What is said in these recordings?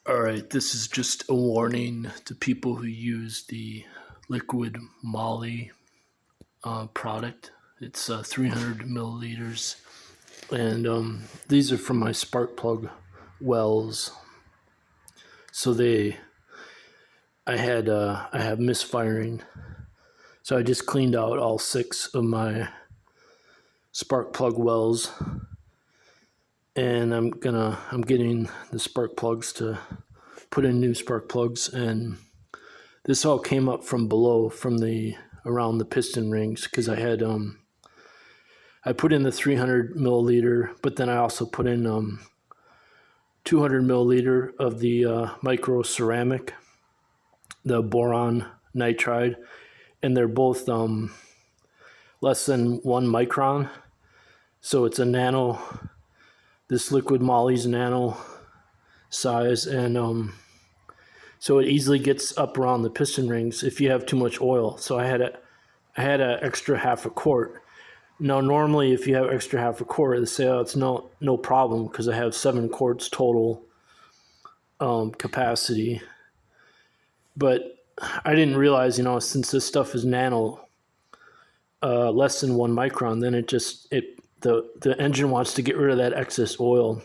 All right, this is just a warning to people who use the liquid Moly product. It's 300 milliliters, and these are from my spark plug wells. So I have misfiring. So I just cleaned out all 6 of my spark plug wells, and I'm getting the spark plugs to put in new spark plugs, and this all came up from below, from around the piston rings, because I put in the 300 milliliter, but then I also put in 200 milliliter of the micro ceramic, the boron nitride, and they're both less than 1 micron. So it's a nano. This liquid Moly's nano size, and so it easily gets up around the piston rings if you have too much oil. So I had an extra half a quart. Now normally if you have extra half a quart, they say, oh, it's no problem, because I have 7 quarts total capacity. But I didn't realize, since this stuff is nano, less than 1 micron, then the engine wants to get rid of that excess oil.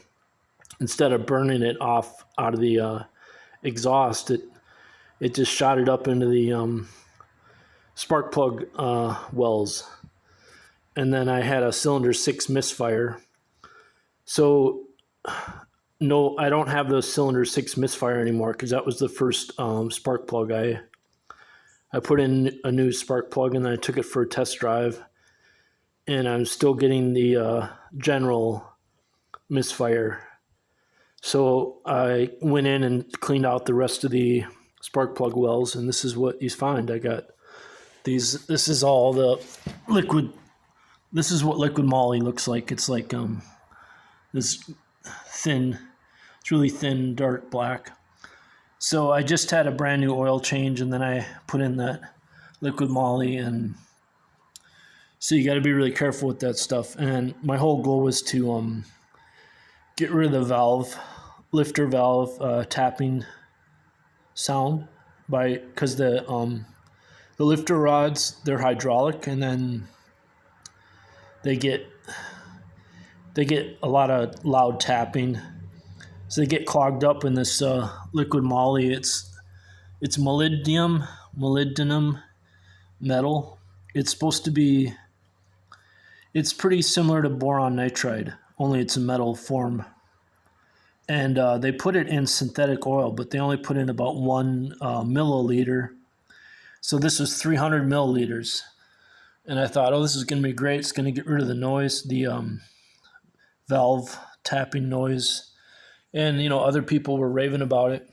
Instead of burning it off out of the exhaust, it just shot it up into the spark plug wells. And then I had a cylinder 6 misfire. So no, I don't have the cylinder 6 misfire anymore, because that was the first spark plug. I put in a new spark plug, and then I took it for a test drive, and I'm still getting the general misfire. So I went in and cleaned out the rest of the spark plug wells, and this is what you find. I got these. This is all the liquid. This is what liquid Moly looks like. It's like this thin. It's really thin, dark black. So I just had a brand new oil change, and then I put in that liquid Moly, and so you got to be really careful with that stuff. And my whole goal was to get rid of the valve, lifter valve tapping sound, because the lifter rods, they're hydraulic, and then they get a lot of loud tapping, so they get clogged up in this liquid Moly. It's molybdenum metal. It's supposed to be. It's pretty similar to boron nitride, only it's a metal form. And they put it in synthetic oil, but they only put in about 1 milliliter. So this was 300 milliliters. And I thought, oh, this is going to be great. It's going to get rid of the noise, the valve tapping noise. And, other people were raving about it.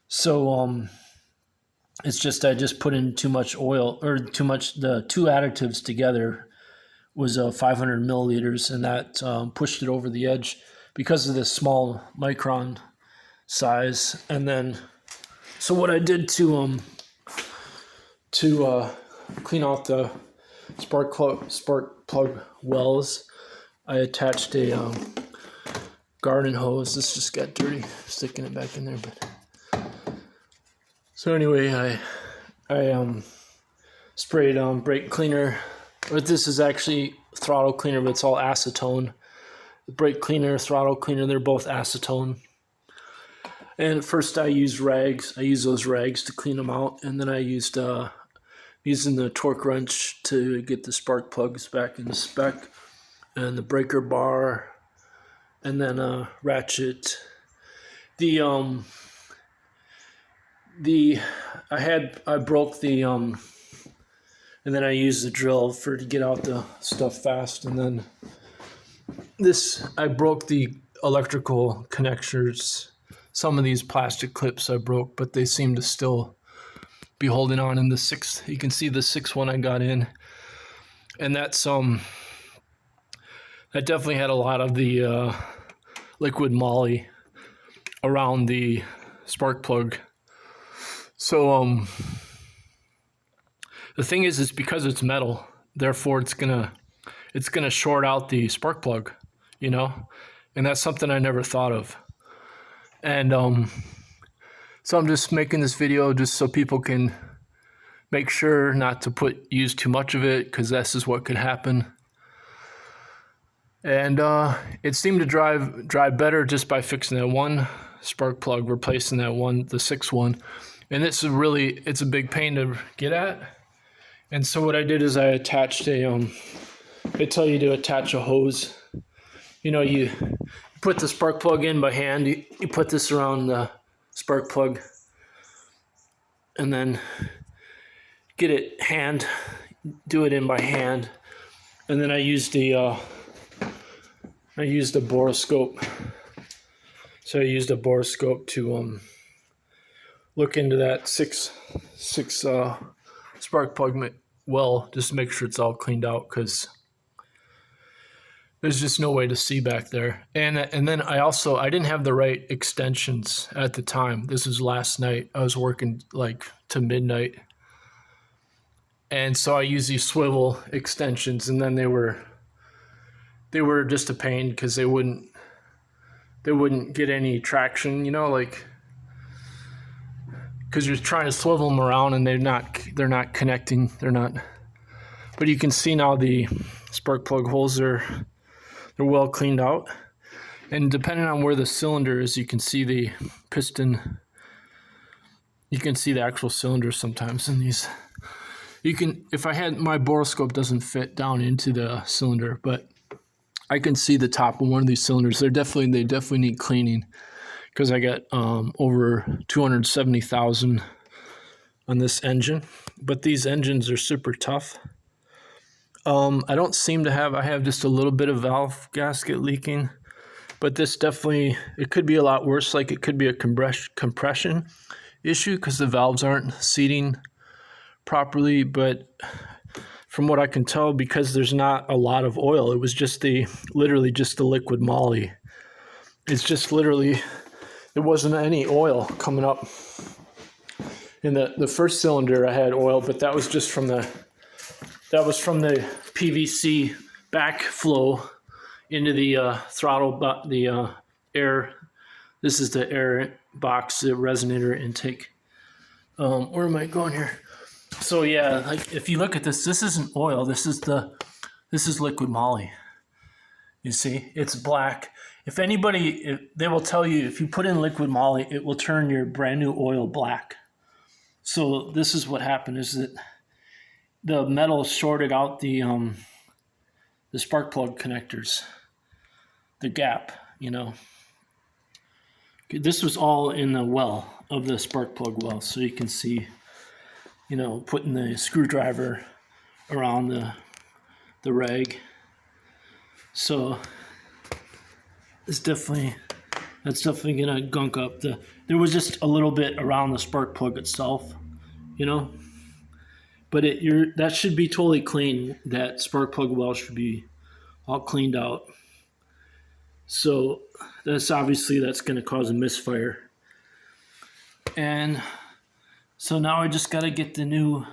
So it's just, I just put in too much oil, or too much, the 2 additives together was 500 milliliters, and that pushed it over the edge because of this small micron size. And then, so what I did to clean out the spark plug wells, I attached a garden hose. This just got dirty, sticking it back in there. But so anyway, I sprayed brake cleaner. But this is actually throttle cleaner, but it's all acetone. The brake cleaner, throttle cleaner, they're both acetone. And at first I used rags. I used those rags to clean them out. And then I used using the torque wrench to get the spark plugs back in the spec, and the breaker bar, and then a ratchet. I broke the and then I used the drill to get out the stuff fast. And then I broke the electrical connectors. Some of these plastic clips I broke, but they seem to still be holding on in the 6th. You can see the 6th one I got in. And that's that definitely had a lot of the liquid Moly around the spark plug. So the thing is, it's because it's metal, therefore it's gonna short out the spark plug, and that's something I never thought of. And so I'm just making this video just so people can make sure not to use too much of it, because this is what could happen. And it seemed to drive better just by fixing that one spark plug, replacing that one, the 6th one. And it's a big pain to get at. And so what I did is I attached they tell you to attach a hose. You know, you put the spark plug in by hand. You put this around the spark plug, and then do it in by hand. And then I used a boroscope. So I used a boroscope to look into that six spark plug well, just to make sure it's all cleaned out, because there's just no way to see back there. And then I didn't have the right extensions at the time. This was last night. I was working like to midnight. And so I used these swivel extensions, and then they were just a pain, because they wouldn't get any traction, you know, like, because you're trying to swivel them around and they're not connecting. But you can see now the spark plug holes they're well cleaned out. And depending on where the cylinder is, you can see the piston. You can see the actual cylinder sometimes in these. If I had, my boroscope doesn't fit down into the cylinder, but I can see the top of one of these cylinders. They definitely need cleaning, because I got over 270,000 on this engine. But these engines are super tough. I don't seem to have, I have just a little bit of valve gasket leaking, but this definitely, it could be a lot worse. Like, it could be a compression issue, because the valves aren't seating properly. But from what I can tell, because there's not a lot of oil, it was literally just the liquid moly. It's just literally, there wasn't any oil coming up. In the first cylinder I had oil, but that was just from the PVC backflow into the throttle, the air. This is the air box, the resonator intake. Where am I going here? So yeah, like, if you look at this isn't oil. This is liquid moly. You see, it's black. They will tell you, if you put in liquid moly, it will turn your brand new oil black. So this is what happened, is that the metal shorted out the spark plug connectors, the gap, you know. This was all in the well of the spark plug well, so you can see, you know, putting the screwdriver around the rag. So that's definitely gonna gunk up there was just a little bit around the spark plug itself, you know. But that should be totally clean. That spark plug well should be all cleaned out. So that's going to cause a misfire. And so now I just got to get the new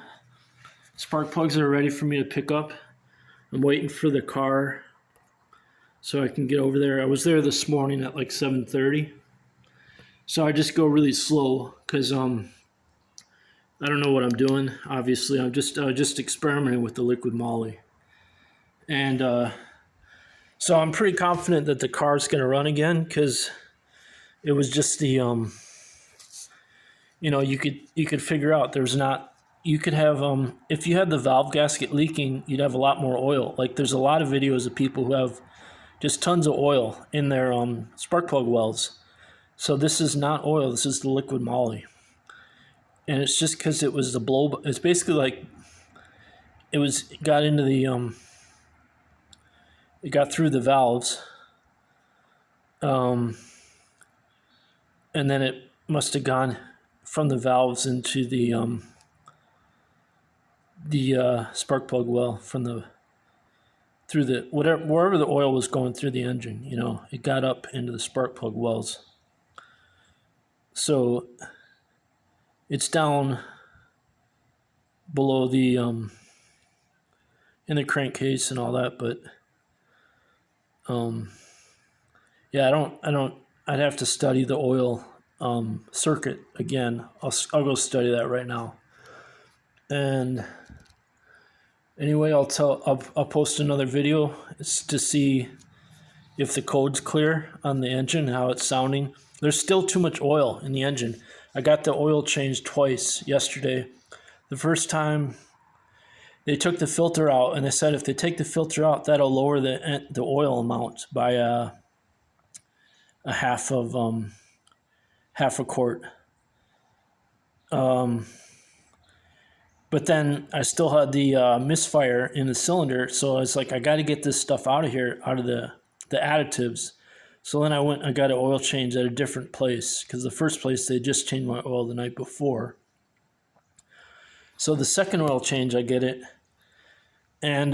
spark plugs that are ready for me to pick up. I'm waiting for the car so I can get over there. I was there this morning at like 7:30. So I just go really slow, because I don't know what I'm doing. Obviously, I'm just experimenting with the liquid moly. And so I'm pretty confident that the car's going to run again, because it was just the, you know, you could figure out you could have, if you had the valve gasket leaking, you'd have a lot more oil. Like, there's a lot of videos of people who have just tons of oil in their spark plug wells. So this is not oil, this is the liquid moly. And it's just because it was it's basically like, it got into the, it got through the valves, and then it must have gone from the valves into the spark plug well through wherever the oil was going through the engine. You know, it got up into the spark plug wells. So it's down below the in the crankcase and all that, but yeah, I'd have to study the oil circuit again. I'll go study that right now. And anyway, I'll post another video to see if the code's clear on the engine, how it's sounding. There's still too much oil in the engine. I got the oil changed twice yesterday. The first time they took the filter out, and they said if they take the filter out, that'll lower the oil amount by a half a quart. But then I still had the misfire in the cylinder, so I was like, I got to get this stuff out of here, out of the additives. So then I got an oil change at a different place, because the first place they just changed my oil the night before. So the second oil change, I get it, and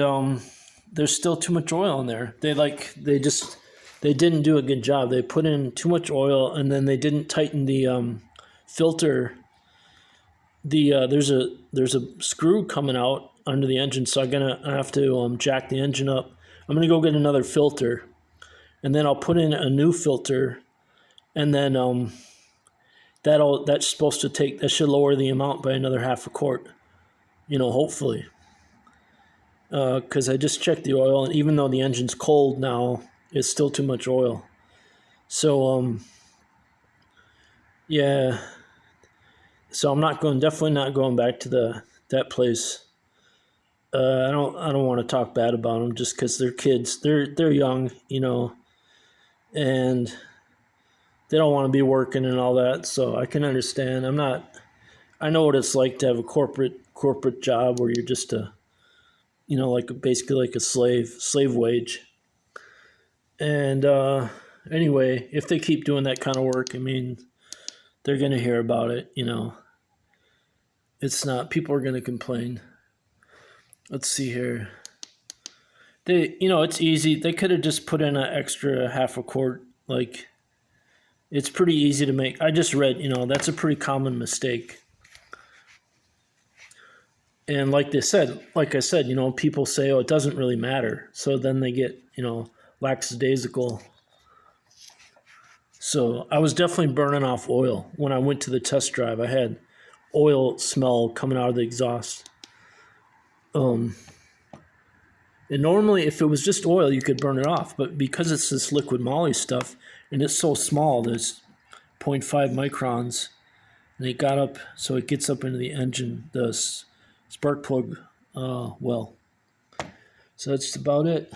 there's still too much oil in there. They didn't do a good job. They put in too much oil, and then they didn't tighten the filter. There's a screw coming out under the engine, so I have to jack the engine up. I'm gonna go get another filter, and then I'll put in a new filter, and then that should lower the amount by another half a quart, hopefully. Because I just checked the oil, and even though the engine's cold now, it's still too much oil. So yeah. So I'm definitely not going back to that place. I don't want to talk bad about them just because they're kids. They're young, and they don't want to be working and all that. So I can understand. I know what it's like to have a corporate job where you're just basically like a slave wage. And anyway, if they keep doing that kind of work, they're gonna hear about it. It's not, people are going to complain. Let's see here. It's easy. They could have just put in an extra half a quart. It's pretty easy to make. I just read, that's a pretty common mistake. And like I said, people say, oh, it doesn't really matter. So then they get, lackadaisical. So I was definitely burning off oil. When I went to the test drive, I had oil smell coming out of the exhaust. And normally if it was just oil, you could burn it off, but because it's this liquid moly stuff and it's so small, there's 0.5 microns, and it gets up into the engine, the spark plug well. So that's about it.